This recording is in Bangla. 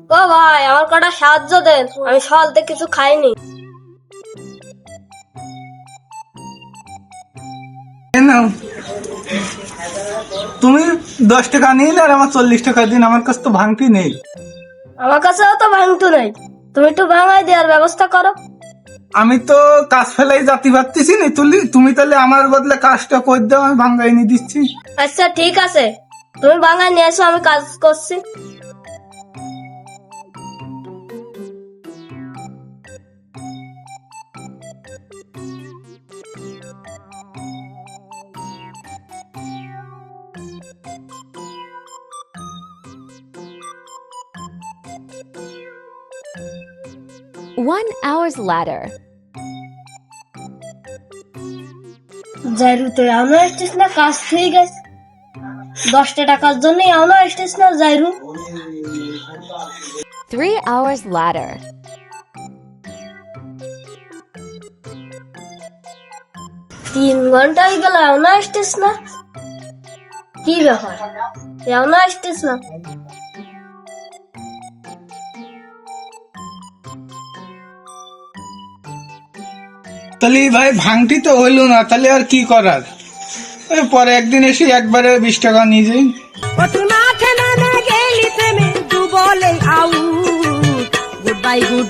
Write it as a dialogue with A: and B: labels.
A: ও ভাই, আমার কটা সাহায্য দেন, আমি সকালতে কিছু খাইনি।
B: এই নাও, তুমি 10 টাকা নিলে আর আমার 40 টাকা দিন, আমার কাছে তো ভাঙতি নেই।
A: আমার কাছেও তো ভাঙতু নাই, তুমি একটু ভাঙাই দেওয়ার ব্যবস্থা করো।
B: আমি তো কাজ ফেলাই জাতি পারতেছি না, তুমি তাহলে আমার বদলে কাজটা করে দাও, আমি ভাঙাই নিয়ে দিচ্ছি।
A: আচ্ছা ঠিক আছে, তুমি ভাঙাই নিয়ে এসো, আমি কাজ করছি।
C: One hours later.
A: জাইরু, তুই এমন আসছিস না, কাজ ঠিক আছে। 10 টাকার জন্য এমন আসছিস না জাইরু।
C: 3 hours later.
A: 3 ঘন্টা হয়ে গেল, এমন আসছিস না। কি ব্যাপার, এমন আসছিস না?
B: তাহলে ভাই ভাঙতি তো হইলো না, তাহলে আর কি করার? ওই পরে একদিন এসে একবারে 20 টাকা নিয়ে যাই।
D: গেলি প্রেমে দু বলে আউ গুড বাই গুড